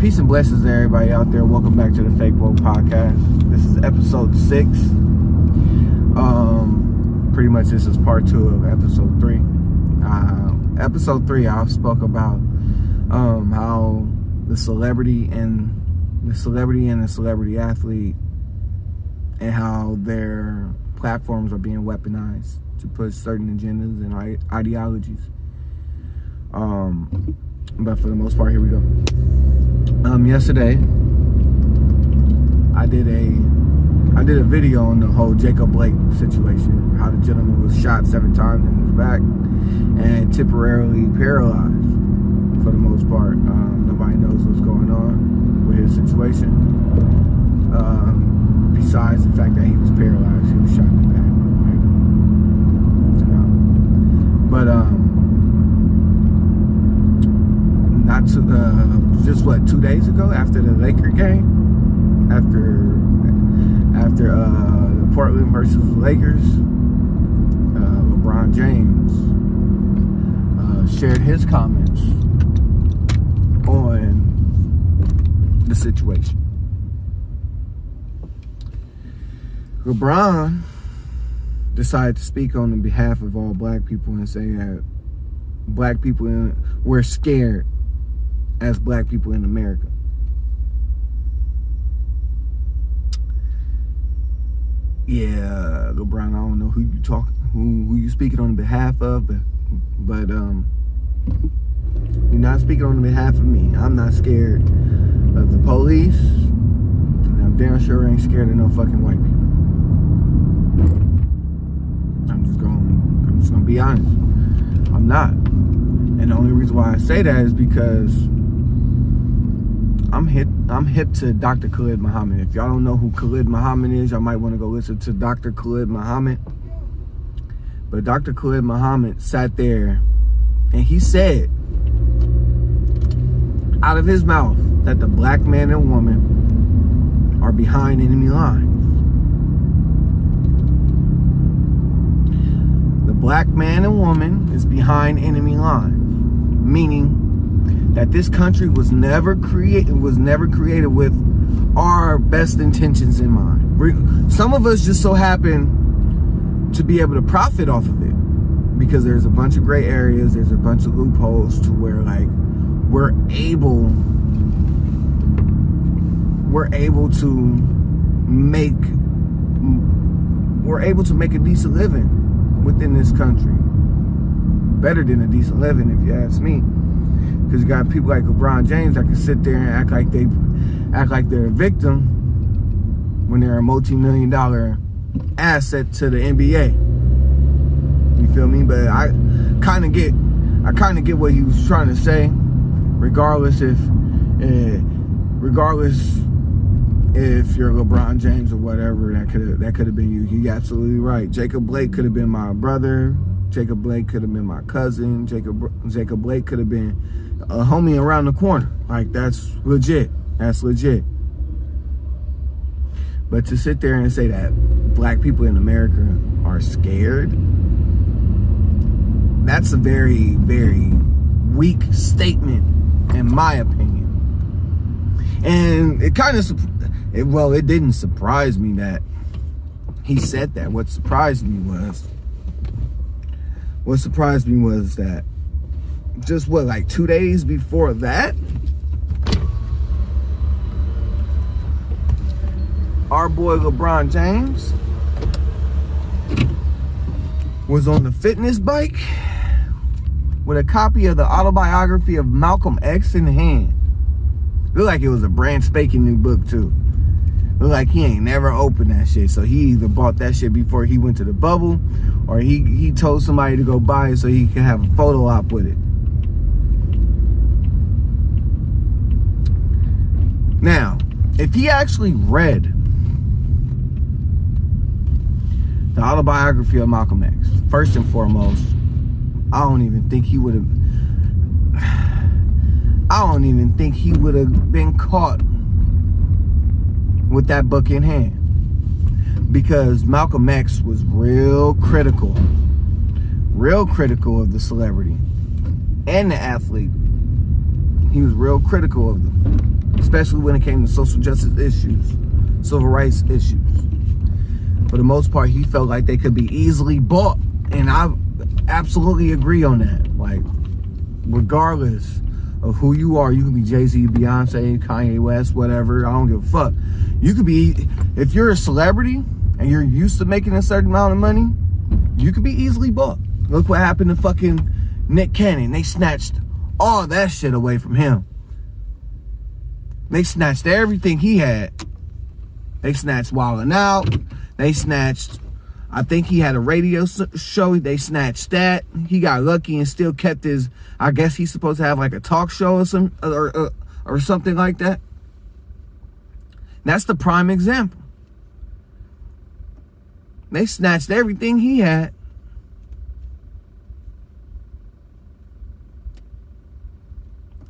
Peace and blessings to everybody out there. Welcome back to the Fake Woke Podcast. This is episode 6. Pretty much this is part 2 of episode 3. Episode 3, I spoke about how the celebrity and the celebrity athlete and how their platforms are being weaponized to push certain agendas and ideologies. But for the most part, here we go. Yesterday, I did a video on the whole Jacob Blake situation, how the gentleman was shot 7 times in his back and temporarily paralyzed for the most part. Nobody knows what's going on with his situation. Besides the fact that he was paralyzed, he was shot in the back, right? You know? But, not to just 2 days ago, after the Laker game, after the Portland versus the Lakers, LeBron James shared his comments on the situation. LeBron decided to speak on the behalf of all black people and say that black people we're scared as black people in America. Yeah, LeBron, I don't know who you speaking on behalf of, but you're not speaking on behalf of me. I'm not scared of the police, and I'm damn sure ain't scared of no fucking white people. I'm just gonna be honest. I'm not. And the only reason why I say that is because I'm hip to Dr. Khalid Muhammad. If y'all don't know who Khalid Muhammad is, y'all might want to go listen to Dr. Khalid Muhammad. But Dr. Khalid Muhammad sat there and he said out of his mouth that the black man and woman are behind enemy lines. The black man and woman is behind enemy lines, meaning that this country was never created with our best intentions in mind. Some of us just so happen to be able to profit off of it because there's a bunch of gray areas, there's a bunch of loopholes to where we're able to make a decent living within this country. Better than a decent living, if you ask me. Because you got people like LeBron James that can sit there and act like they're a victim when they're a multi-million-dollar asset to the NBA. You feel me? But I kind of get what he was trying to say. Regardless if you're LeBron James or whatever, that could have been you. You're absolutely right. Jacob Blake could have been my brother. Jacob Blake could have been my cousin. Jacob Blake could have been a homie around the corner. That's legit. That's legit. But to sit there and say that black people in America are scared, that's a very, very weak statement, in my opinion. And it didn't surprise me that he said that. What surprised me was that just 2 days before that, our boy LeBron James was on the fitness bike with a copy of the autobiography of Malcolm X in hand. Looked like it was a brand spanking new book too. Looked like he ain't never opened that shit. So he either bought that shit before he went to the bubble, or he told somebody to go buy it so he could have a photo op with it. Now, if he actually read the autobiography of Malcolm X, first and foremost, I don't even think he would have been caught with that book in hand, because Malcolm X was real critical of the celebrity and the athlete. He was real critical of them. especially when it came to social justice issues, civil rights issues. For the most part, he felt like they could be easily bought, and I absolutely agree on that. Like, regardless of who you are, you can be Jay-Z, Beyonce, Kanye West, whatever. I don't give a fuck. You could be, if you're a celebrity and you're used to making a certain amount of money, you could be easily bought. Look what happened to fucking Nick Cannon. They snatched all that shit away from him. They snatched everything he had. They snatched Wildin' Out. They snatched, I think he had a radio show. They snatched that. He got lucky and still kept his, I guess he's supposed to have like a talk show or something like that. That's the prime example. They snatched everything he had.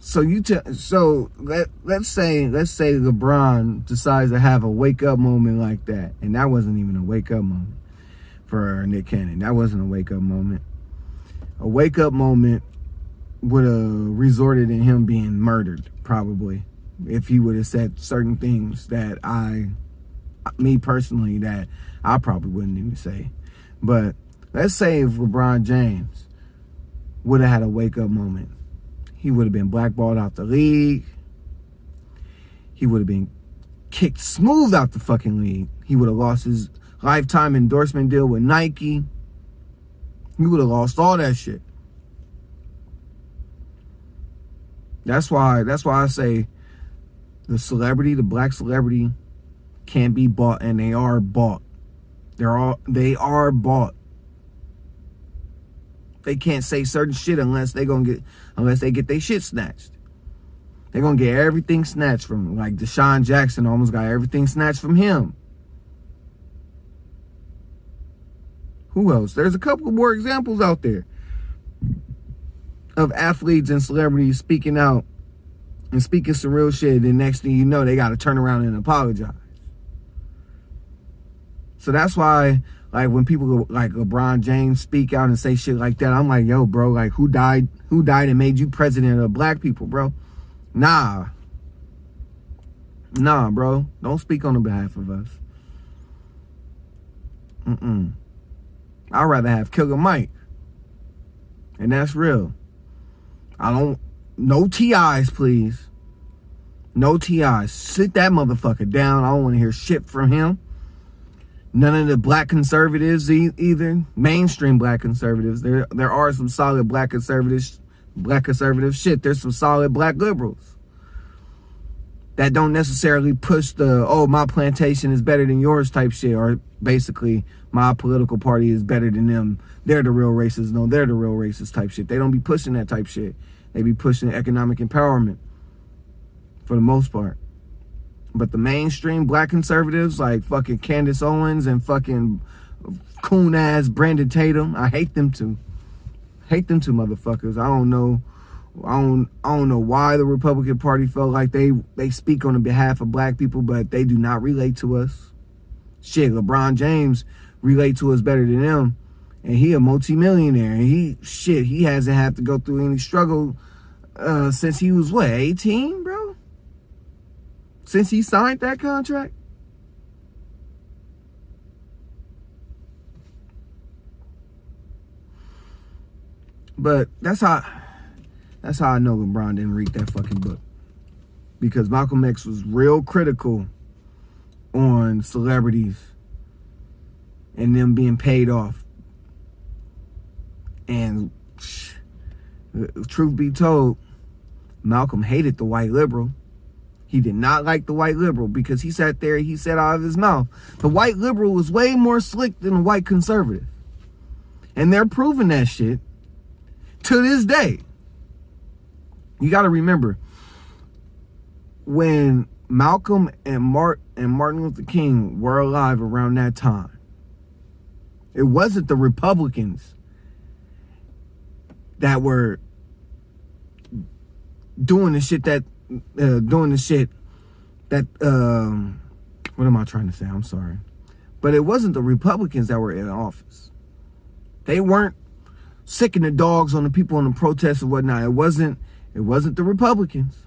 So let's say LeBron decides to have a wake up moment like that, and that wasn't even a wake up moment for Nick Cannon. That wasn't a wake up moment. A wake up moment would have resorted in him being murdered, probably, if he would have said certain things that me personally, that I probably wouldn't even say. But let's say if LeBron James would have had a wake up moment, he would have been blackballed out the league. He would have been kicked smooth out the fucking league. He would have lost his lifetime endorsement deal with Nike. He would have lost all that shit. That's why I say the black celebrity can't be bought, and they are bought. They are bought. They can't say certain shit unless they get their shit snatched. They're gonna get everything snatched from them. Like Deshaun Jackson almost got everything snatched from him. Who else? There's a couple more examples out there of athletes and celebrities speaking out and speaking some real shit, and next thing you know, they gotta turn around and apologize. So that's why, like, when people like LeBron James speak out and say shit like that, I'm like, yo, bro, like, who died and made you president of black people, bro? Nah, bro. Don't speak on the behalf of us. I'd rather have Killer Mike. And that's real. No TIs, please. No TIs. Sit that motherfucker down. I don't want to hear shit from him. None of the black conservatives either. Mainstream black conservatives. There are some solid black conservative shit. There's some solid black liberals that don't necessarily push the, oh, my plantation is better than yours type shit, or basically my political party is better than them. They're the real racists. No, they're the real racist type shit. They don't be pushing that type shit. They be pushing economic empowerment for the most part. But the mainstream black conservatives like fucking Candace Owens and fucking coon ass Brandon Tatum, I hate them too. Hate them two motherfuckers. I don't know why the Republican Party felt like they speak on the behalf of black people, but they do not relate to us. Shit, LeBron James relate to us better than them, and he a multimillionaire, and he hasn't had to go through any struggle since he was 18, bro? Since he signed that contract? But that's how I know LeBron didn't read that fucking book. Because Malcolm X was real critical on celebrities and them being paid off. And truth be told, Malcolm hated the white liberal. He did not like the white liberal because he sat there and he said out of his mouth, the white liberal was way more slick than the white conservative. And they're proving that shit to this day. You got to remember, when Malcolm and Martin Luther King were alive around that time, it wasn't the Republicans that were doing the shit that what am I trying to say? I'm sorry. But it wasn't the Republicans that were in office. They weren't sicking the dogs on the people on the protests and whatnot. It wasn't the Republicans.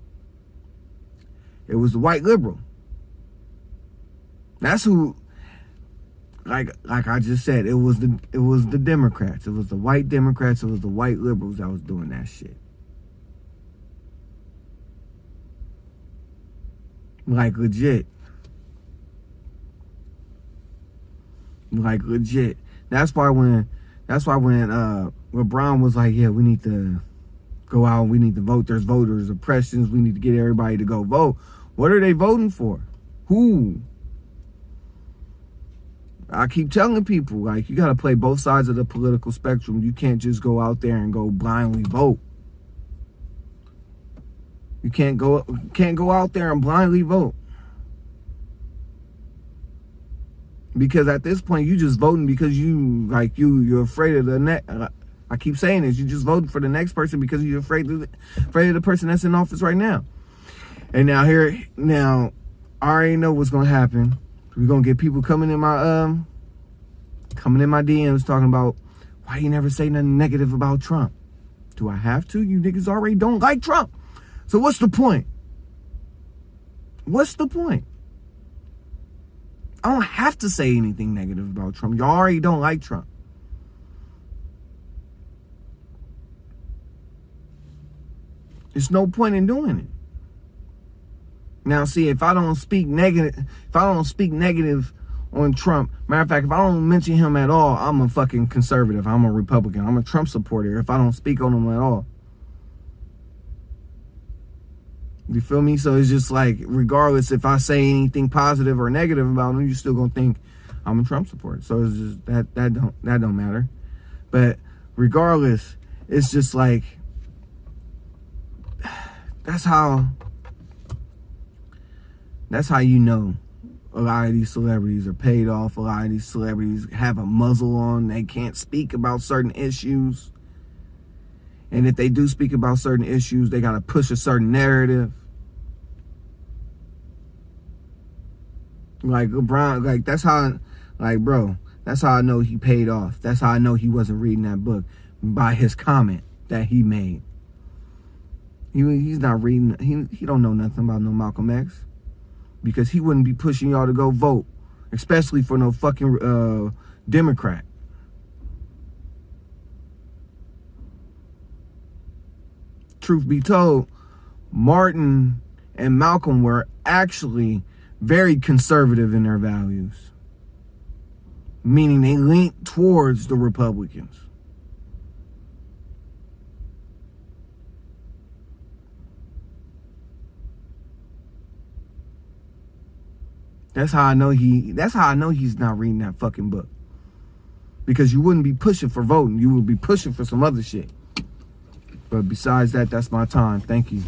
It was the white liberal. That's who, like I just said, it was the Democrats. It was the white Democrats. It was the white liberals that was doing that shit. Like legit. Like legit. That's why when LeBron was like, yeah, we need to go out, we need to vote, there's voters oppressions, we need to get everybody to go vote. What are they voting for? Who? I keep telling people, like, you got to play both sides of the political spectrum. You can't just go out there and go blindly vote. You can't go out there and blindly vote. Because at this point, you just voting because you're afraid of the next. I keep saying this. You just voting for the next person because you're afraid of the person that's in office right now. And now I already know what's gonna happen. We're gonna get people coming in my DMs talking about why you never say nothing negative about Trump. Do I have to? You niggas already don't like Trump. So what's the point? What's the point? I don't have to say anything negative about Trump. You already don't like Trump. There's no point in doing it. Now, see, if I don't speak negative on Trump, matter of fact, if I don't mention him at all, I'm a fucking conservative. I'm a Republican. I'm a Trump supporter if I don't speak on him at all. You feel me? So it's just like, regardless if I say anything positive or negative about him, you're still gonna think I'm a Trump supporter. So it's just that don't matter. But regardless, it's just like, that's how you know a lot of these celebrities are paid off. A lot of these celebrities have a muzzle on. They can't speak about certain issues. And if they do speak about certain issues, they got to push a certain narrative. Like LeBron, like that's how, like bro, that's how I know he paid off. That's how I know he wasn't reading that book, by his comment that he made. He's not reading, he don't know nothing about no Malcolm X. Because he wouldn't be pushing y'all to go vote, especially for no fucking Democrat. Truth be told, Martin and Malcolm were actually very conservative in their values. Meaning they leaned towards the Republicans. That's how I know he's not reading that fucking book. Because you wouldn't be pushing for voting. You would be pushing for some other shit. But besides that, that's my time. Thank you.